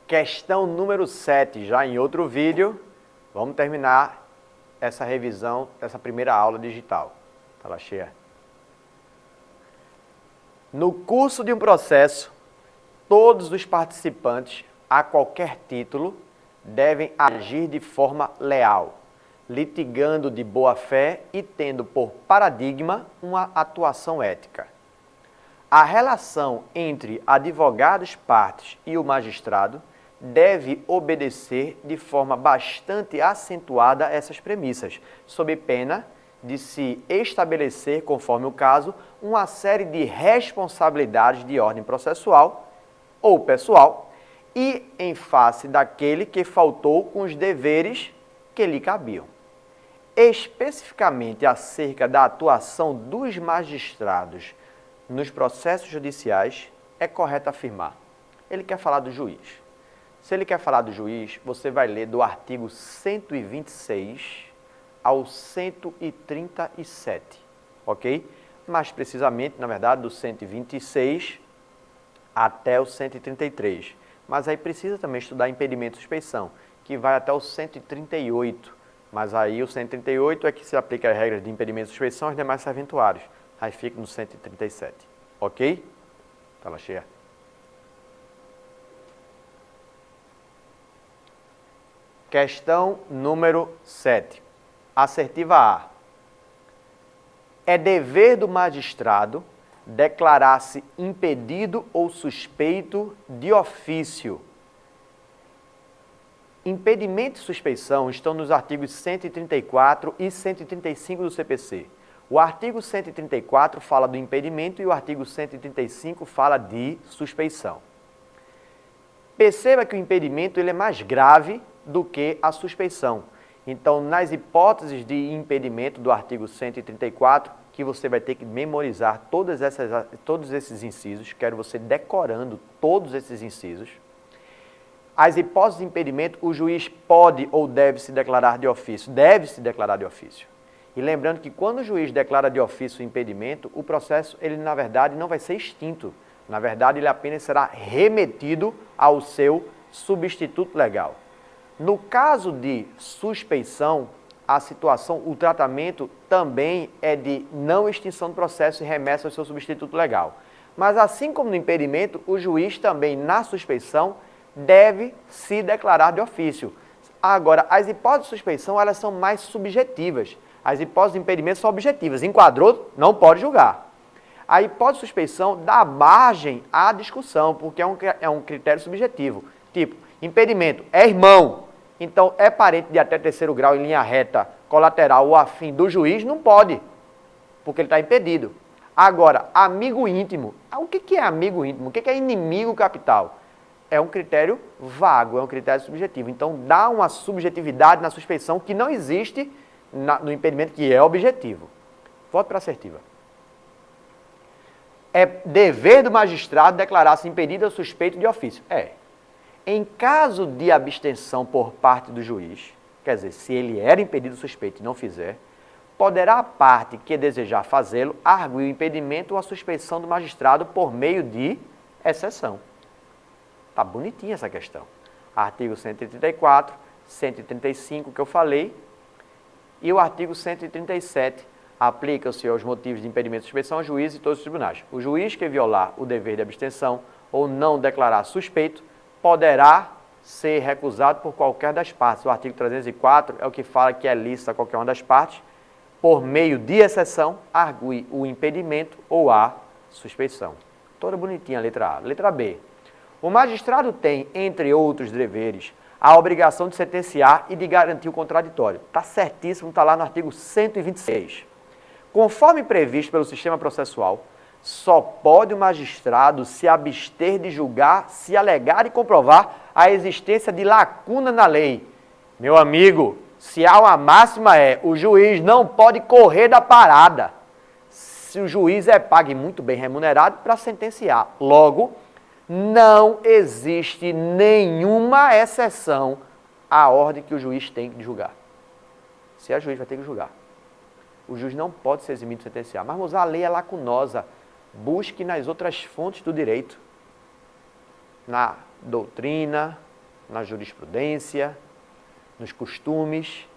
Questão número 7, já em outro vídeo, vamos terminar essa revisão, essa primeira aula digital. Tá lá cheia. No curso de um processo, todos os participantes, a qualquer título, devem agir de forma leal, litigando de boa fé e tendo por paradigma uma atuação ética. A relação entre advogados, partes e o magistrado deve obedecer de forma bastante acentuada essas premissas, sob pena de se estabelecer, conforme o caso, uma série de responsabilidades de ordem processual ou pessoal e em face daquele que faltou com os deveres que lhe cabiam. Especificamente acerca da atuação dos magistrados nos processos judiciais, é correto afirmar. Ele quer falar do juiz. Se ele quer falar do juiz, você vai ler do artigo 126 ao 137, ok? Mais precisamente, na verdade, do 126 até o 133. Mas aí precisa também estudar impedimento e suspeição, que vai até o 138. Mas aí o 138 é que se aplica as regras de impedimento e suspeição aos demais serventuários. Aí fica no 137, ok? Tá lá cheia. Questão número 7. Assertiva A. É dever do magistrado declarar-se impedido ou suspeito de ofício. Impedimento e suspeição estão nos artigos 134 e 135 do CPC. O artigo 134 fala do impedimento e o artigo 135 fala de suspeição. Perceba que o impedimento ele é mais grave do que a suspeição. Então, nas hipóteses de impedimento do artigo 134, que você vai ter que memorizar todos esses incisos, quero você decorando todos esses incisos. As hipóteses de impedimento, o juiz pode ou deve se declarar de ofício. Deve se declarar de ofício. E lembrando que quando o juiz declara de ofício o impedimento, o processo, ele na verdade não vai ser extinto. Na verdade, ele apenas será remetido ao seu substituto legal. No caso de suspeição, a situação, o tratamento também é de não extinção do processo e remessa ao seu substituto legal. Mas assim como no impedimento, o juiz também, na suspeição, deve se declarar de ofício. Agora, as hipóteses de suspeição, elas são mais subjetivas. As hipóteses de impedimento são objetivas. Enquadrou, não pode julgar. A hipótese de suspeição dá margem à discussão, porque é um critério subjetivo. Tipo, impedimento é irmão, então é parente de até terceiro grau em linha reta, colateral ou afim do juiz, não pode, porque ele está impedido. Agora, amigo íntimo. O que é amigo íntimo? O que é inimigo capital? É um critério vago, é um critério subjetivo. Então, dá uma subjetividade na suspeição que não existe no impedimento, que é objetivo. Voto para a assertiva. É dever do magistrado declarar-se impedido ou suspeito de ofício. É. Em caso de abstenção por parte do juiz, quer dizer, se ele era impedido ou suspeito e não fizer, poderá a parte que desejar fazê-lo arguir o impedimento ou a suspeição do magistrado por meio de exceção. Tá bonitinha essa questão. Artigo 134, 135 que eu falei, e o artigo 137 aplica-se aos motivos de impedimento e suspeição ao juiz e todos os tribunais. O juiz que violar o dever de abstenção ou não declarar suspeito poderá ser recusado por qualquer das partes. O artigo 304 é o que fala que é lícita qualquer uma das partes, por meio de exceção, argue o impedimento ou a suspeição. Toda bonitinha a letra A. Letra B. O magistrado tem, entre outros deveres, a obrigação de sentenciar e de garantir o contraditório. Está certíssimo, está lá no artigo 126. Conforme previsto pelo sistema processual, só pode o magistrado se abster de julgar se alegar e comprovar a existência de lacuna na lei. Meu amigo, se há uma máxima o juiz não pode correr da parada. Se o juiz é pago e muito bem remunerado para sentenciar. Logo, não existe nenhuma exceção à ordem que o juiz tem de julgar. Se é juiz, vai ter que julgar. O juiz não pode ser eximido de sentenciar. Mas a lei é lacunosa. Busque nas outras fontes do direito. Na doutrina, na jurisprudência, nos costumes.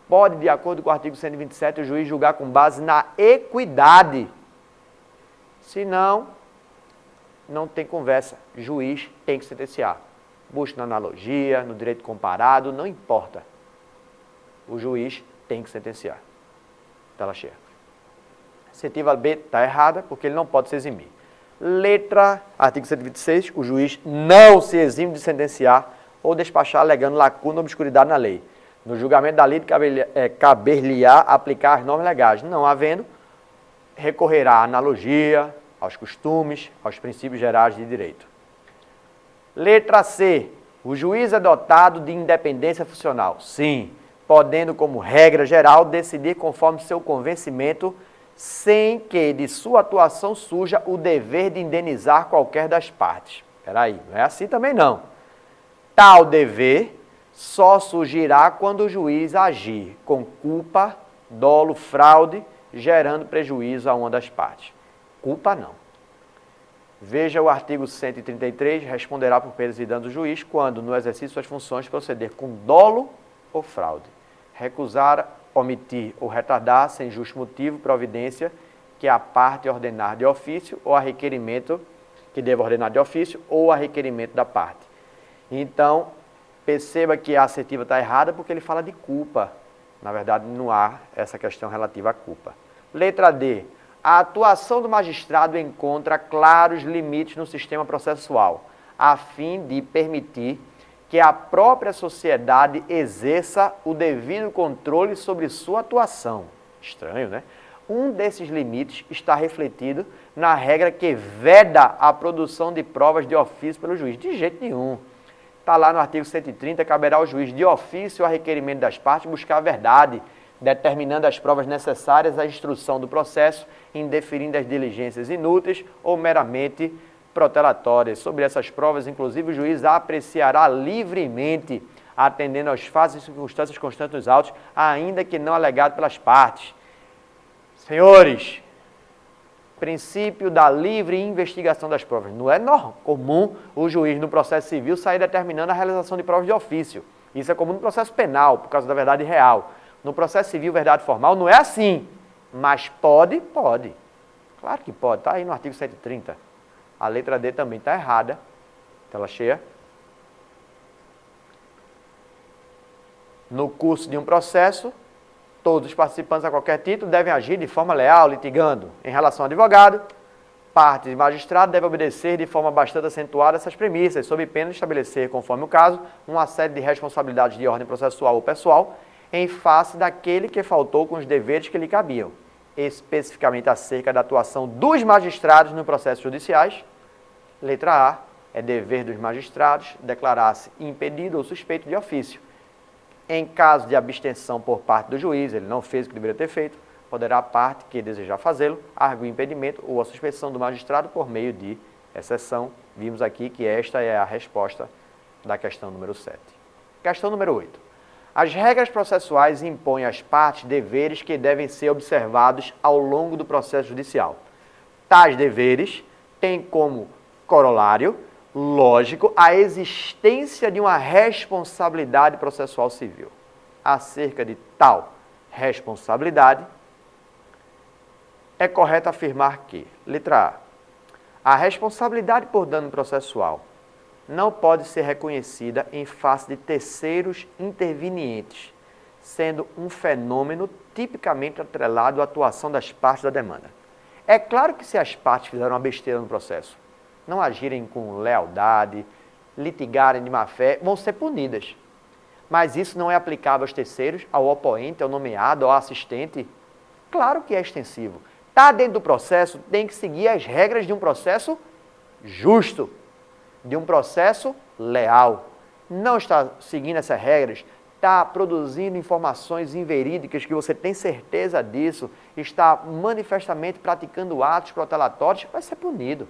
Pode, de acordo com o artigo 127, o juiz julgar com base na equidade. Se não, não tem conversa. Juiz tem que sentenciar. Busque na analogia, no direito comparado, não importa. O juiz tem que sentenciar. Tela cheia. Assertiva B está errada, porque ele não pode se eximir. Letra, artigo 126, o juiz não se exime de sentenciar ou despachar alegando lacuna ou obscuridade na lei. No julgamento da lei, caber-lhe-á aplicar as normas legais. Não havendo, recorrerá à analogia, aos costumes, aos princípios gerais de direito. Letra C. O juiz é dotado de independência funcional. Sim, podendo, como regra geral, decidir conforme seu convencimento, sem que de sua atuação surja o dever de indenizar qualquer das partes. Espera aí, não é assim também não. Tal dever só surgirá quando o juiz agir com culpa, dolo, fraude, gerando prejuízo a uma das partes. Culpa não. Veja o artigo 133, responderá por perdas e danos do juiz quando, no exercício de suas funções, proceder com dolo ou fraude. Recusar, omitir ou retardar, sem justo motivo, providência que a parte ordenar de ofício ou a requerimento, que deva ordenar de ofício ou a requerimento da parte. Então, perceba que a assertiva está errada porque ele fala de culpa. Na verdade, não há essa questão relativa à culpa. Letra D. A atuação do magistrado encontra claros limites no sistema processual, a fim de permitir que a própria sociedade exerça o devido controle sobre sua atuação. Estranho, né? Um desses limites está refletido na regra que veda a produção de provas de ofício pelo juiz. De jeito nenhum. Está lá no artigo 130, caberá ao juiz de ofício a requerimento das partes buscar a verdade, determinando as provas necessárias à instrução do processo, indeferindo as diligências inúteis ou meramente protelatórias. Sobre essas provas, inclusive, o juiz apreciará livremente, atendendo aos fatos e circunstâncias constantes nos autos, ainda que não alegado pelas partes. Senhores, princípio da livre investigação das provas. Não é comum o juiz, no processo civil, sair determinando a realização de provas de ofício. Isso é comum no processo penal, por causa da verdade real. No processo civil, verdade formal, não é assim. Mas pode, pode. Claro que pode, está aí no artigo 130. A letra D também está errada. Tela cheia. No curso de um processo, todos os participantes a qualquer título devem agir de forma leal, litigando. Em relação ao advogado, parte e magistrado devem obedecer de forma bastante acentuada essas premissas, sob pena de estabelecer, conforme o caso, uma série de responsabilidades de ordem processual ou pessoal, em face daquele que faltou com os deveres que lhe cabiam, especificamente acerca da atuação dos magistrados nos processos judiciais. Letra A, é dever dos magistrados declarar-se impedido ou suspeito de ofício. Em caso de abstenção por parte do juiz, ele não fez o que deveria ter feito, poderá a parte que desejar fazê-lo arguir o impedimento ou a suspeição do magistrado por meio de exceção. Vimos aqui que esta é a resposta da questão número 7. Questão número 8. As regras processuais impõem às partes deveres que devem ser observados ao longo do processo judicial. Tais deveres têm como corolário lógico a existência de uma responsabilidade processual civil. Acerca de tal responsabilidade, é correto afirmar que, letra A, a responsabilidade por dano processual não pode ser reconhecida em face de terceiros intervenientes, sendo um fenômeno tipicamente atrelado à atuação das partes da demanda. É claro que se as partes fizeram uma besteira no processo, não agirem com lealdade, litigarem de má fé, vão ser punidas. Mas isso não é aplicável aos terceiros, ao oponente, ao nomeado, ao assistente? Claro que é extensivo. Está dentro do processo, tem que seguir as regras de um processo justo, de um processo leal. Não está seguindo essas regras, está produzindo informações inverídicas que você tem certeza disso, está manifestamente praticando atos protelatórios, vai ser punido.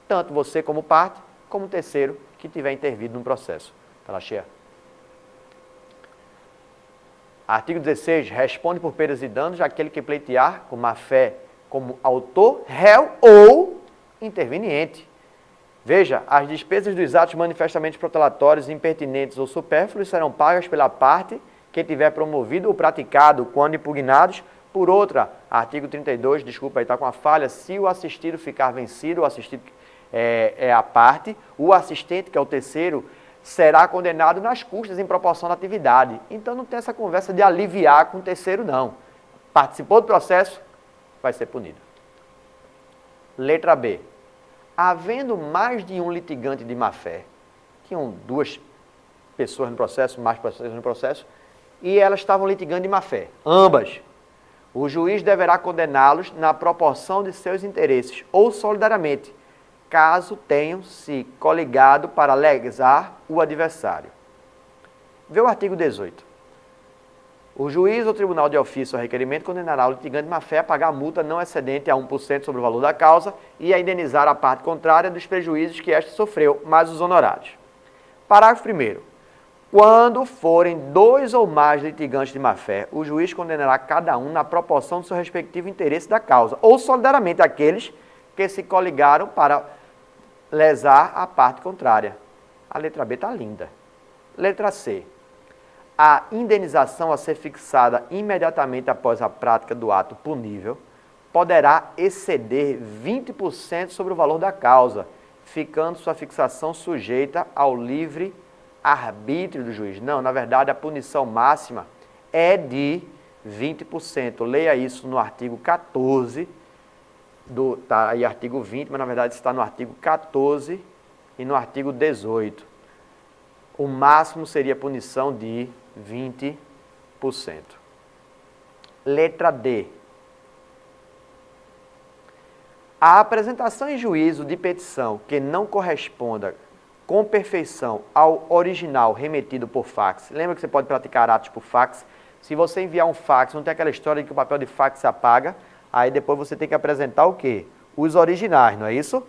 Tanto você como parte, como terceiro que tiver intervido no processo. Tá lá cheia. Artigo 16. Responde por perdas e danos aquele que pleitear com má fé como autor, réu ou interveniente. Veja, as despesas dos atos manifestamente protelatórios, impertinentes ou supérfluos serão pagas pela parte que tiver promovido ou praticado quando impugnados. Por outra, artigo 32, desculpa, aí está com a falha, se o assistido ficar vencido, o assistido é a parte, o assistente, que é o terceiro, será condenado nas custas em proporção da atividade. Então não tem essa conversa de aliviar com o terceiro, não. Participou do processo, vai ser punido. Letra B. Havendo mais de um litigante de má-fé, tinham duas pessoas no processo, mais pessoas no processo, e elas estavam litigando de má-fé, ambas. O juiz deverá condená-los na proporção de seus interesses ou solidariamente, caso tenham se coligado para lesar o adversário. Vê o artigo 18. O juiz ou tribunal de ofício ou requerimento condenará o litigante de má-fé a pagar a multa não excedente a 1% sobre o valor da causa e a indenizar a parte contrária dos prejuízos que este sofreu, mais os honorários. Parágrafo 1º. Quando forem dois ou mais litigantes de má-fé, o juiz condenará cada um na proporção do seu respectivo interesse da causa, ou solidariamente aqueles que se coligaram para lesar a parte contrária. A letra B está linda. Letra C. A indenização a ser fixada imediatamente após a prática do ato punível poderá exceder 20% sobre o valor da causa, ficando sua fixação sujeita ao livre arbítrio do juiz. Não, na verdade, a punição máxima é de 20%. Leia isso no artigo 14, tá aí artigo 20, mas na verdade está no artigo 14 e no artigo 18. O máximo seria punição de 20%. Letra D. A apresentação em juízo de petição que não corresponda com perfeição ao original remetido por fax. Lembra que você pode praticar atos por fax? Se você enviar um fax, não tem aquela história de que o papel de fax se apaga, aí depois você tem que apresentar o quê? Os originais, não é isso?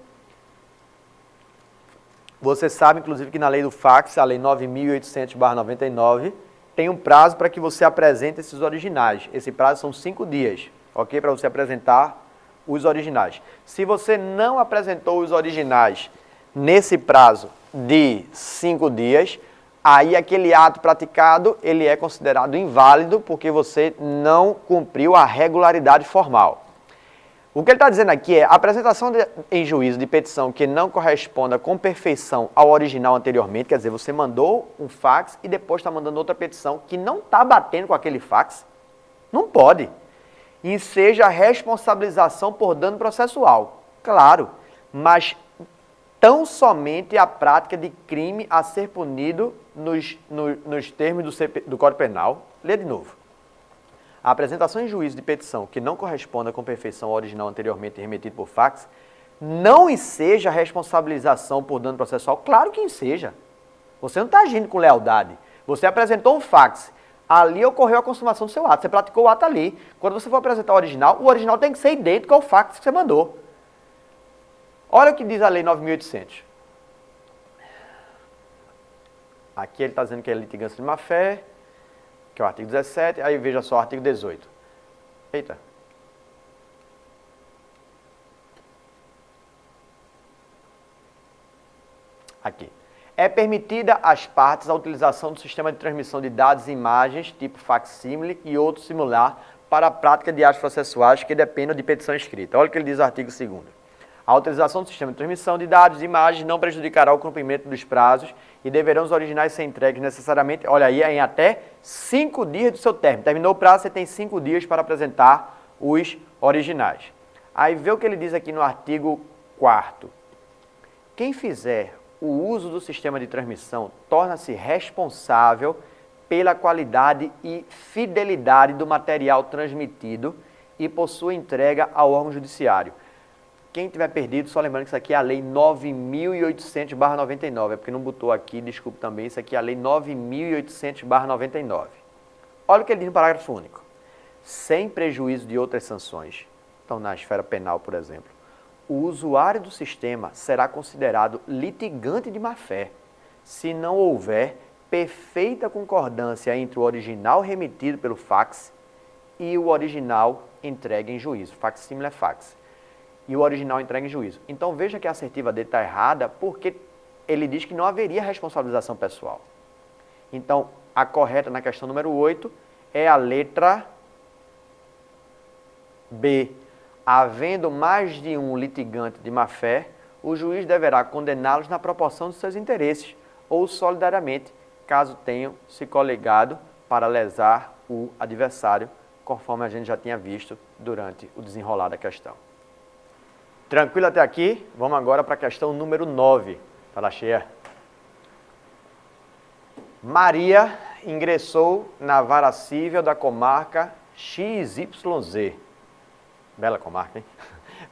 Você sabe, inclusive, que na lei do fax, a lei 9.800/99, tem um prazo para que você apresente esses originais. Esse prazo são 5 dias, ok? Para você apresentar os originais. Se você não apresentou os originais nesse prazo de 5 dias, aí aquele ato praticado, ele é considerado inválido porque você não cumpriu a regularidade formal. O que ele está dizendo aqui é a apresentação em juízo de petição que não corresponda com perfeição ao original anteriormente, quer dizer, você mandou um fax e depois está mandando outra petição que não está batendo com aquele fax, não pode. E seja responsabilização por dano processual, claro, mas tão somente a prática de crime a ser punido nos termos do Código Penal. Lê de novo. A apresentação em juízo de petição que não corresponda com perfeição ao original anteriormente remetido por fax, não enseja responsabilização por dano processual. Claro que enseja. Você não está agindo com lealdade. Você apresentou um fax. Ali ocorreu a consumação do seu ato. Você praticou o ato ali. Quando você for apresentar o original tem que ser idêntico ao fax que você mandou. Olha o que diz a lei 9.800. Aqui ele está dizendo que é litigância de má-fé, que é o artigo 17, aí veja só o artigo 18. Eita. Aqui. É permitida às partes a utilização do sistema de transmissão de dados e imagens, tipo facsímile e outro similar, para a prática de atos processuais que dependam de petição escrita. Olha o que ele diz no artigo 2º. A utilização do sistema de transmissão de dados e imagens não prejudicará o cumprimento dos prazos e deverão os originais ser entregues necessariamente, olha aí, em até 5 dias do seu término. Terminou o prazo, você tem 5 dias para apresentar os originais. Aí vê o que ele diz aqui no artigo 4º. Quem fizer o uso do sistema de transmissão torna-se responsável pela qualidade e fidelidade do material transmitido e por sua entrega ao órgão judiciário. Quem tiver perdido, só lembrando que isso aqui é a lei 9.800/99, é porque não botou aqui, desculpe também, isso aqui é a lei 9.800/99. Olha o que ele diz no parágrafo único. Sem prejuízo de outras sanções, então na esfera penal, por exemplo, o usuário do sistema será considerado litigante de má-fé, se não houver perfeita concordância entre o original remetido pelo fax e o original entregue em juízo. Facsímile é fax. e o original entregue em juízo. Então veja que a assertiva dele está errada porque ele diz que não haveria responsabilização pessoal. Então a correta na questão número 8 é a letra B. Havendo mais de um litigante de má-fé, o juiz deverá condená-los na proporção de seus interesses ou solidariamente, caso tenham se coligado para lesar o adversário, conforme a gente já tinha visto durante o desenrolar da questão. Tranquilo até aqui? Vamos agora para a questão número 9. Fala cheia. Maria ingressou na vara civil da comarca XYZ. Bela comarca, hein?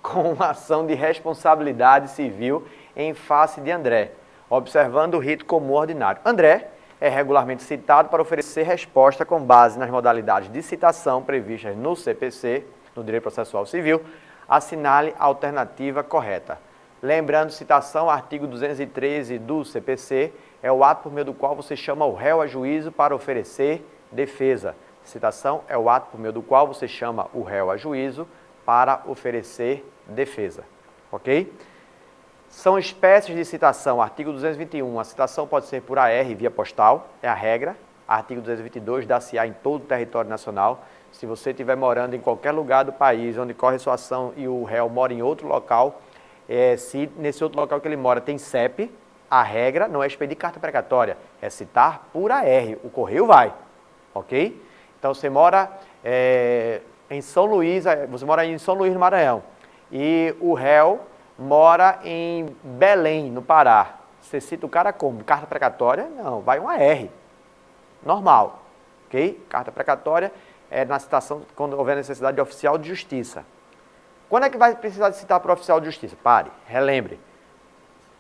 Com uma ação de responsabilidade civil em face de André, observando o rito comum ordinário. André é regularmente citado para oferecer resposta com base nas modalidades de citação previstas no CPC, no Direito Processual Civil. Assinale a alternativa correta. Lembrando, citação, artigo 213 do CPC, é o ato por meio do qual você chama o réu a juízo para oferecer defesa. Citação é o ato por meio do qual você chama o réu a juízo para oferecer defesa. Ok? São espécies de citação. Artigo 221, a citação pode ser por AR, via postal, é a regra. Artigo 222, dá-se-á em todo o território nacional. Se você estiver morando em qualquer lugar do país onde corre sua ação e o réu mora em outro local, se nesse outro local que ele mora tem CEP, a regra não é expedir carta precatória, é citar por AR, o correio vai, ok? Então você mora em São Luís, você mora em São Luís, no Maranhão, e o réu mora em Belém, no Pará. Você cita o cara como? Carta precatória? Não, vai um AR, normal, ok? Carta precatória é na citação quando houver necessidade de oficial de justiça. Quando é que vai precisar de citar para o oficial de justiça? Pare, relembre.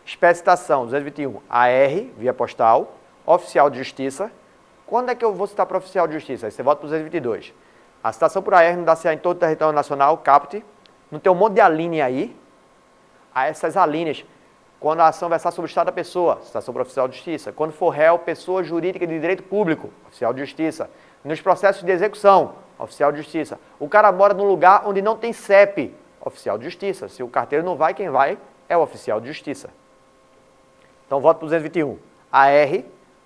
Espécie citação, 221, AR, via postal, oficial de justiça. Quando é que eu vou citar para o oficial de justiça? Aí você volta para o 222. A citação por AR não dá-se em todo o território nacional, capte. Não tem um monte de alínea aí. A essas alíneas, quando a ação versar sobre o estado da pessoa, citação para o oficial de justiça. Quando for réu, pessoa jurídica de direito público, oficial de justiça. Nos processos de execução, oficial de justiça. O cara mora num lugar onde não tem CEP, oficial de justiça. Se o carteiro não vai, quem vai é o oficial de justiça. Então, voto para o 221. AR,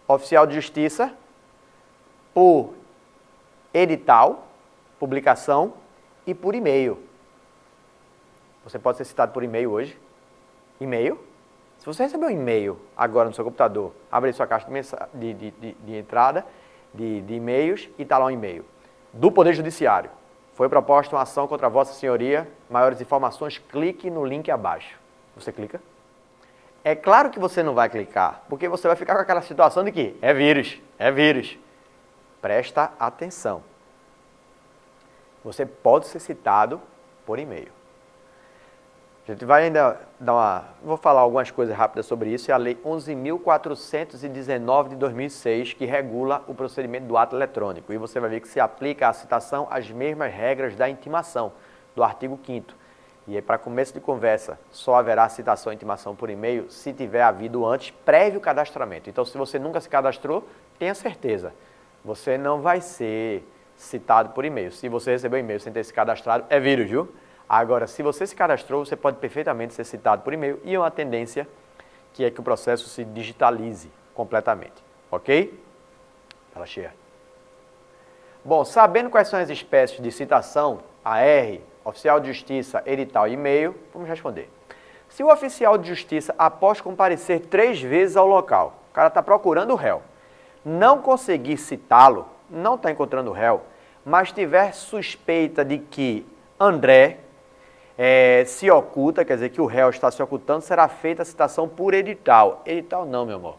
oficial de justiça, por edital, publicação e por e-mail. Você pode ser citado por e-mail hoje. E-mail. Se você receber um e-mail agora no seu computador, abre sua caixa de entrada de e-mails e está lá um e-mail. Do Poder Judiciário. Foi proposta uma ação contra Vossa Senhoria. Maiores informações, clique no link abaixo. Você clica? É claro que você não vai clicar, porque você vai ficar com aquela situação de que é vírus, é vírus. Presta atenção. Você pode ser citado por e-mail. A gente vai ainda vou falar algumas coisas rápidas sobre isso, é a Lei 11.419 de 2006, que regula o procedimento do ato eletrônico. E você vai ver que se aplica à citação as mesmas regras da intimação, do artigo 5º. E aí, para começo de conversa, só haverá citação e intimação por e-mail se tiver havido antes prévio cadastramento. Então, se você nunca se cadastrou, tenha certeza, você não vai ser citado por e-mail. Se você recebeu e-mail sem ter se cadastrado, é vírus, viu? Agora, se você se cadastrou, você pode perfeitamente ser citado por e-mail e uma tendência que é que o processo se digitalize completamente, ok? Fala cheia. Bom, sabendo quais são as espécies de citação, AR, oficial de justiça, edital e e-mail, vamos responder. Se o oficial de justiça, após comparecer 3 vezes ao local, o cara está procurando o réu, não conseguir citá-lo, não está encontrando o réu, mas tiver suspeita de que André se oculta, quer dizer que o réu está se ocultando, será feita a citação por edital. Edital não, meu amor.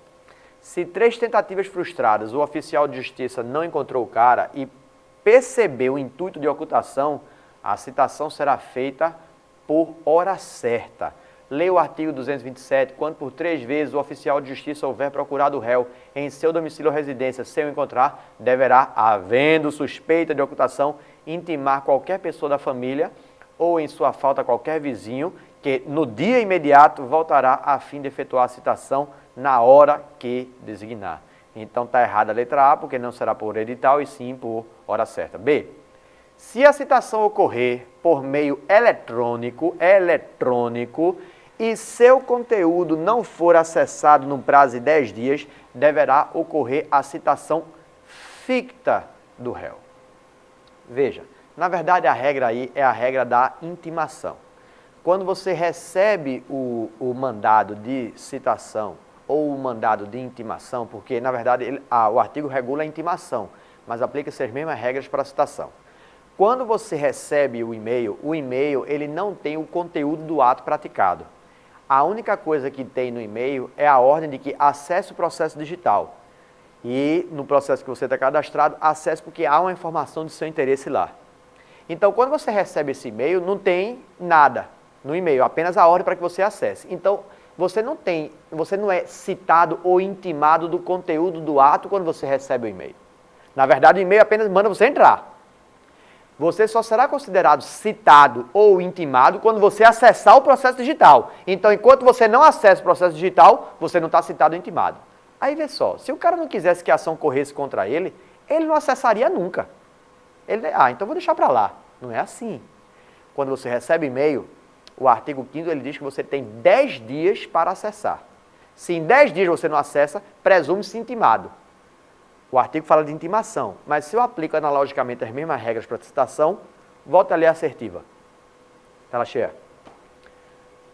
Se 3 tentativas frustradas, o oficial de justiça não encontrou o cara e percebeu o intuito de ocultação, a citação será feita por hora certa. Leia o artigo 227, quando por 3 vezes o oficial de justiça houver procurado o réu em seu domicílio ou residência sem o encontrar, deverá, havendo suspeita de ocultação, intimar qualquer pessoa da família ou em sua falta qualquer vizinho, que no dia imediato voltará a fim de efetuar a citação na hora que designar. Então está errada a letra A, porque não será por edital e sim por hora certa. B. Se a citação ocorrer por meio eletrônico, e seu conteúdo não for acessado no prazo de 10 dias, deverá ocorrer a citação ficta do réu. Veja, na verdade a regra aí é a regra da intimação. Quando você recebe o mandado de citação ou o mandado de intimação, porque na verdade o artigo regula a intimação, mas aplica-se as mesmas regras para a citação. Quando você recebe o e-mail ele não tem o conteúdo do ato praticado. A única coisa que tem no e-mail é a ordem de que acesse o processo digital. E no processo que você está cadastrado, acesse porque há uma informação de seu interesse lá. Então, quando você recebe esse e-mail, não tem nada no e-mail, apenas a ordem para que você acesse. Então, você não é citado ou intimado do conteúdo do ato quando você recebe o e-mail. Na verdade, o e-mail apenas manda você entrar. Você só será considerado citado ou intimado quando você acessar o processo digital. Então, enquanto você não acessa o processo digital, você não está citado ou intimado. Aí vê só, se o cara não quisesse que a ação corresse contra ele não acessaria nunca. Então vou deixar para lá. Não é assim. Quando você recebe e-mail, o artigo 5º ele diz que você tem 10 dias para acessar. Se em 10 dias você não acessa, presume-se intimado. O artigo fala de intimação, mas se eu aplico analogicamente as mesmas regras para a citação, volta a ler a assertiva. Tela cheia.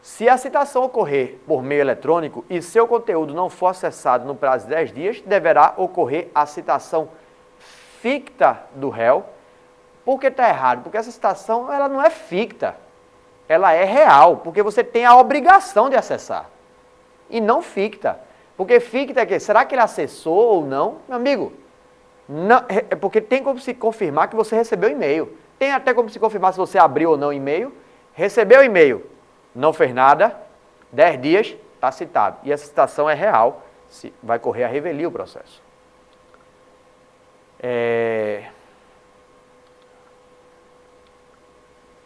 Se a citação ocorrer por meio eletrônico e seu conteúdo não for acessado no prazo de 10 dias, deverá ocorrer a citação ficta do réu. Por que está errado? Porque essa citação ela não é ficta, ela é real, porque você tem a obrigação de acessar, e não ficta. Porque ficta é que, será que ele acessou ou não? Meu amigo, não, é porque tem como se confirmar que você recebeu o e-mail. Tem até como se confirmar se você abriu ou não o e-mail. Recebeu o e-mail, não fez nada, 10 dias, está citado. E essa citação é real, vai correr a revelia o processo.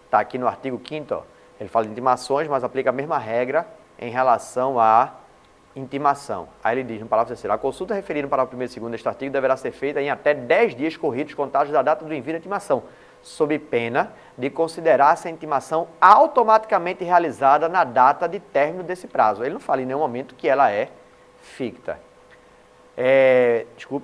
Está aqui no artigo 5º, ele fala de intimações, mas aplica a mesma regra em relação à intimação. Aí ele diz no parágrafo 3º, a consulta referida no parágrafo 1º e 2º deste artigo deverá ser feita em até 10 dias corridos contados da data do envio da intimação, sob pena de considerar-se a intimação automaticamente realizada na data de término desse prazo. Ele não fala em nenhum momento que ela é ficta.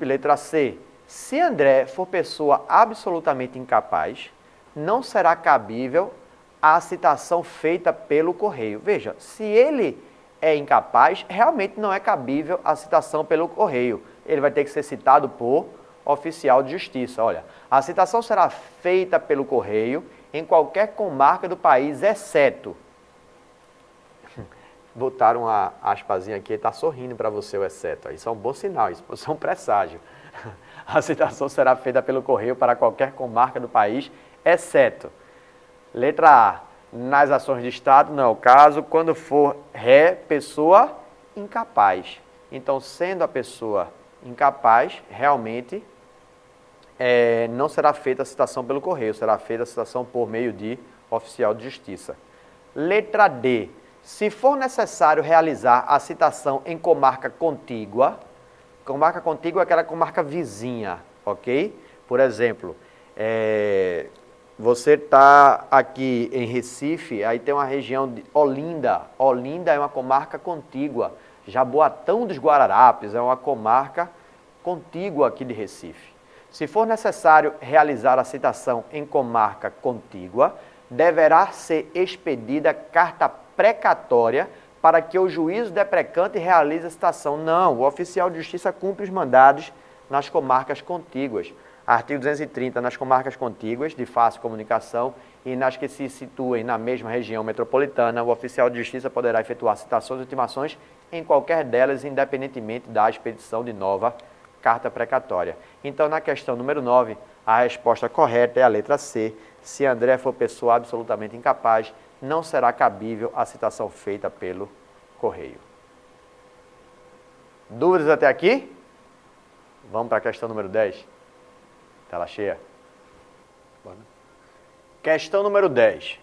Letra C. Se André for pessoa absolutamente incapaz, não será cabível a citação feita pelo correio. Veja, se ele é incapaz, realmente não é cabível a citação pelo correio. Ele vai ter que ser citado por oficial de justiça. Olha, a citação será feita pelo correio em qualquer comarca do país, exceto... Botaram a aspasinha aqui, está sorrindo para você o exceto. Isso é um bom sinal, isso é um presságio. A citação será feita pelo correio para qualquer comarca do país, exceto. Letra A. Nas ações de Estado, não é o caso, quando for pessoa incapaz. Então, sendo a pessoa incapaz, realmente não será feita a citação pelo correio, será feita a citação por meio de oficial de justiça. Letra D. Se for necessário realizar a citação em comarca contígua é aquela comarca vizinha, ok? Por exemplo, você está aqui em Recife, aí tem uma região de Olinda. Olinda é uma comarca contígua. Jaboatão dos Guararapes é uma comarca contígua aqui de Recife. Se for necessário realizar a citação em comarca contígua, deverá ser expedida carta precatória para que o juízo deprecante realize a citação. Não, o oficial de justiça cumpre os mandados nas comarcas contíguas. Artigo 230, nas comarcas contíguas, de fácil comunicação, e nas que se situem na mesma região metropolitana, o oficial de justiça poderá efetuar citações e intimações em qualquer delas, independentemente da expedição de nova carta precatória. Então, na questão número 9, a resposta correta é a letra C. Se André for pessoa absolutamente incapaz, não será cabível a citação feita pelo correio. Dúvidas até aqui? Vamos para a questão número 10. Tela cheia. Questão número 10.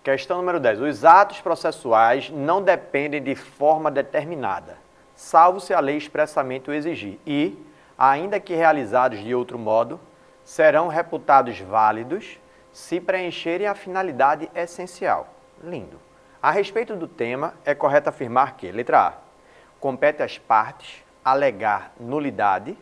Questão número 10. Os atos processuais não dependem de forma determinada, salvo se a lei expressamente o exigir, e, ainda que realizados de outro modo, serão reputados válidos se preencherem a finalidade essencial. Lindo. A respeito do tema, é correto afirmar que, letra A, compete às partes alegar nulidade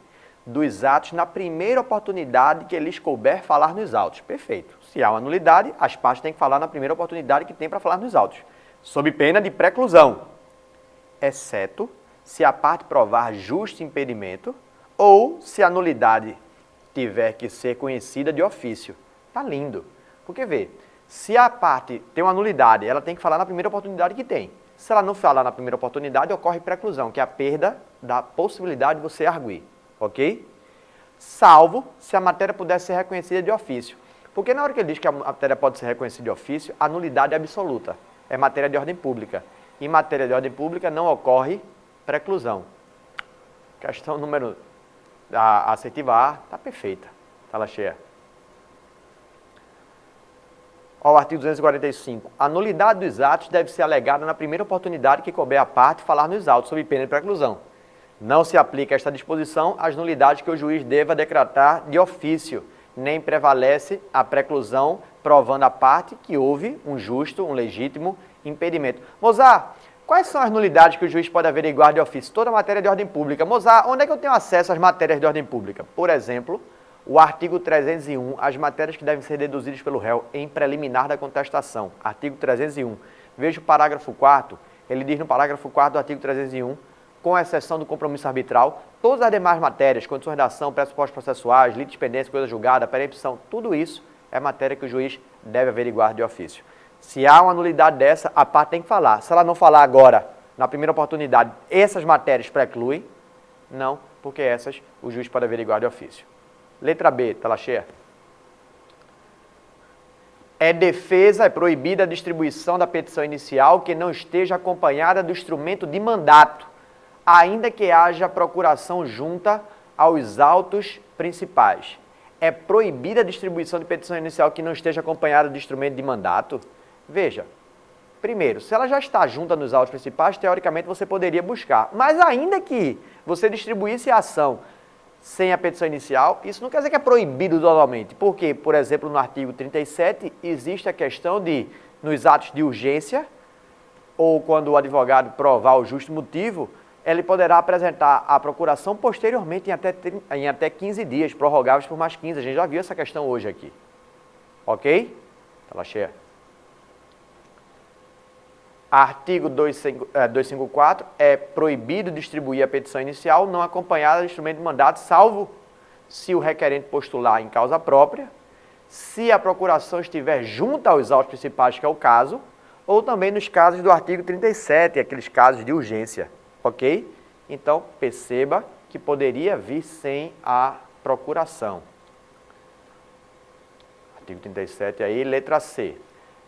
dos atos na primeira oportunidade que lhes couber falar nos autos. Perfeito. Se há uma nulidade, as partes têm que falar na primeira oportunidade que tem para falar nos autos, sob pena de preclusão, exceto se a parte provar justo impedimento ou se a nulidade tiver que ser conhecida de ofício. Tá lindo. Porque, vê, se a parte tem uma nulidade, ela tem que falar na primeira oportunidade que tem. Se ela não falar na primeira oportunidade, ocorre preclusão, que é a perda da possibilidade de você arguir. Ok? Salvo se a matéria puder ser reconhecida de ofício. Porque na hora que ele diz que a matéria pode ser reconhecida de ofício, a nulidade é absoluta. É matéria de ordem pública. Em matéria de ordem pública não ocorre preclusão. Questão número a assertiva A está perfeita. Está lá cheia. Ao artigo 245. A nulidade dos atos deve ser alegada na primeira oportunidade que couber à parte falar nos autos, sob pena de preclusão. Não se aplica esta disposição às nulidades que o juiz deva decretar de ofício, nem prevalece a preclusão, provando a parte que houve um justo, um legítimo impedimento. Mozart, quais são as nulidades que o juiz pode averiguar de ofício? Toda matéria de ordem pública. Mozart, onde é que eu tenho acesso às matérias de ordem pública? Por exemplo, o artigo 301, as matérias que devem ser deduzidas pelo réu em preliminar da contestação. Artigo 301. Veja o parágrafo 4º, ele diz no parágrafo 4º do artigo 301, com exceção do compromisso arbitral, todas as demais matérias, condições da ação, pressupostos processuais, litispendência, coisa julgada, perempção, tudo isso é matéria que o juiz deve averiguar de ofício. Se há uma nulidade dessa, a parte tem que falar. Se ela não falar agora, na primeira oportunidade, essas matérias precluem? Não, porque essas o juiz pode averiguar de ofício. Letra B, está lá cheia? É proibida a distribuição da petição inicial que não esteja acompanhada do instrumento de mandato, ainda que haja procuração junta aos autos principais. É proibida a distribuição de petição inicial que não esteja acompanhada do instrumento de mandato? Veja, primeiro, se ela já está junta nos autos principais, teoricamente você poderia buscar. Mas ainda que você distribuísse a ação sem a petição inicial, isso não quer dizer que é proibido totalmente. Porque, por exemplo, no artigo 37, existe a questão de, nos atos de urgência, ou quando o advogado provar o justo motivo, ele poderá apresentar a procuração posteriormente em até 15 dias, prorrogáveis por mais 15. A gente já viu essa questão hoje aqui. Ok? Tá lá cheia. Artigo 254, é proibido distribuir a petição inicial não acompanhada do instrumento de mandato, salvo se o requerente postular em causa própria, se a procuração estiver junto aos autos principais, que é o caso, ou também nos casos do artigo 37, aqueles casos de urgência, ok? Então, perceba que poderia vir sem a procuração. Artigo 37 aí, letra C.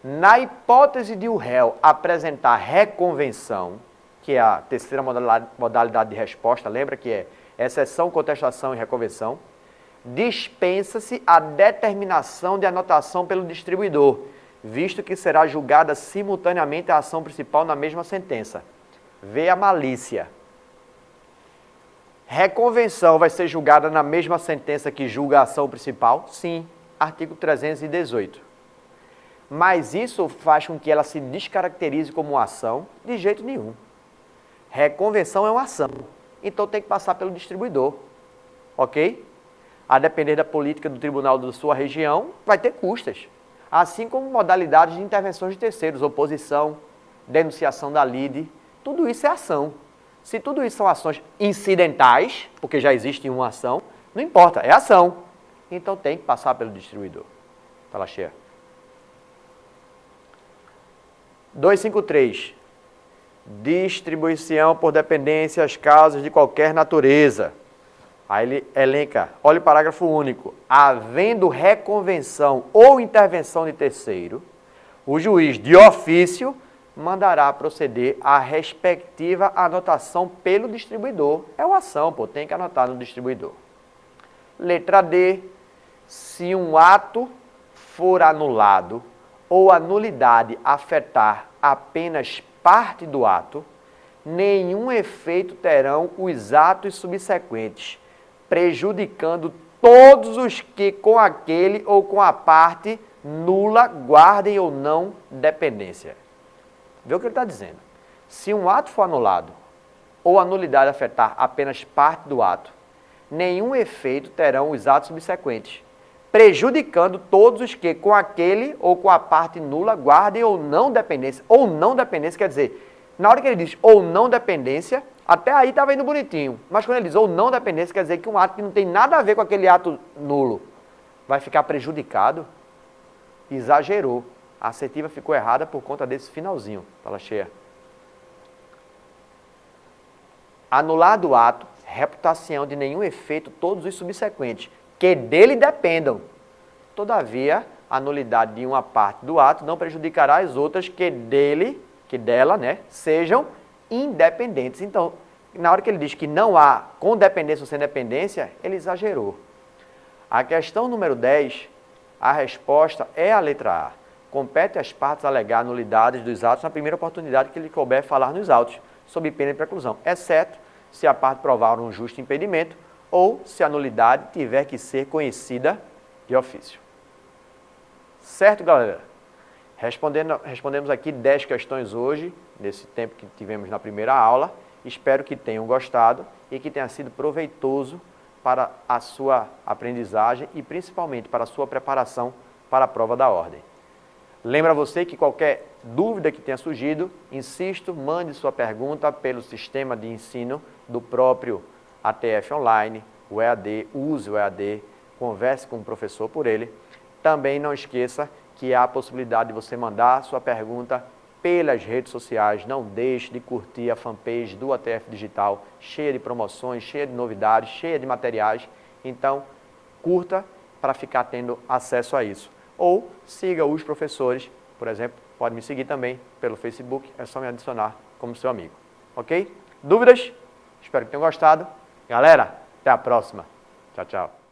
Na hipótese de o réu apresentar reconvenção, que é a terceira modalidade de resposta, lembra que é exceção, contestação e reconvenção, dispensa-se a determinação de anotação pelo distribuidor, visto que será julgada simultaneamente a ação principal na mesma sentença. Vê a malícia. Reconvenção vai ser julgada na mesma sentença que julga a ação principal? Sim, artigo 318. Mas isso faz com que ela se descaracterize como uma ação? De jeito nenhum. Reconvenção é uma ação, então tem que passar pelo distribuidor, ok? A depender da política do tribunal da sua região, vai ter custas. Assim como modalidades de intervenções de terceiros, oposição, denunciação da lide, tudo isso é ação. Se tudo isso são ações incidentais, porque já existe uma ação, não importa, é ação. Então tem que passar pelo distribuidor. Tá lá cheia. 253. Distribuição por dependências, casos de qualquer natureza. Aí ele elenca, olha o parágrafo único. Havendo reconvenção ou intervenção de terceiro, o juiz de ofício mandará proceder à respectiva anotação pelo distribuidor. É uma ação, pô, tem que anotar no distribuidor. Letra D. Se um ato for anulado ou a nulidade afetar apenas parte do ato, nenhum efeito terão os atos subsequentes, prejudicando todos os que com aquele ou com a parte nula guardem ou não dependência. Vê o que ele está dizendo. Se um ato for anulado ou a nulidade afetar apenas parte do ato, nenhum efeito terão os atos subsequentes, prejudicando todos os que com aquele ou com a parte nula guardem ou não dependência. Ou não dependência quer dizer, na hora que ele diz ou não dependência, até aí estava indo bonitinho. Mas quando ele diz ou não dependência, quer dizer que um ato que não tem nada a ver com aquele ato nulo vai ficar prejudicado. Exagerou. A assertiva ficou errada por conta desse finalzinho. Fala cheia. Anulado o ato, reputação de nenhum efeito todos os subsequentes, que dele dependam. Todavia, a nulidade de uma parte do ato não prejudicará as outras que dela, sejam independentes. Então, na hora que ele diz que não há com dependência ou sem dependência, ele exagerou. A questão número 10, a resposta é a letra A. Compete às partes alegar nulidades dos atos na primeira oportunidade que lhe couber falar nos autos, sob pena de preclusão, exceto se a parte provar um justo impedimento ou se a nulidade tiver que ser conhecida de ofício. Certo, galera? Respondemos aqui 10 questões hoje, nesse tempo que tivemos na primeira aula. Espero que tenham gostado e que tenha sido proveitoso para a sua aprendizagem e principalmente para a sua preparação para a prova da ordem. Lembra você que qualquer dúvida que tenha surgido, insisto, mande sua pergunta pelo sistema de ensino do próprio ATF Online, o EAD, use o EAD, converse com o professor por ele. Também não esqueça que há a possibilidade de você mandar sua pergunta pelas redes sociais. Não deixe de curtir a fanpage do ATF Digital, cheia de promoções, cheia de novidades, cheia de materiais. Então, curta para ficar tendo acesso a isso. Ou siga os professores, por exemplo, pode me seguir também pelo Facebook, é só me adicionar como seu amigo. Ok? Dúvidas? Espero que tenham gostado. Galera, até a próxima. Tchau, tchau.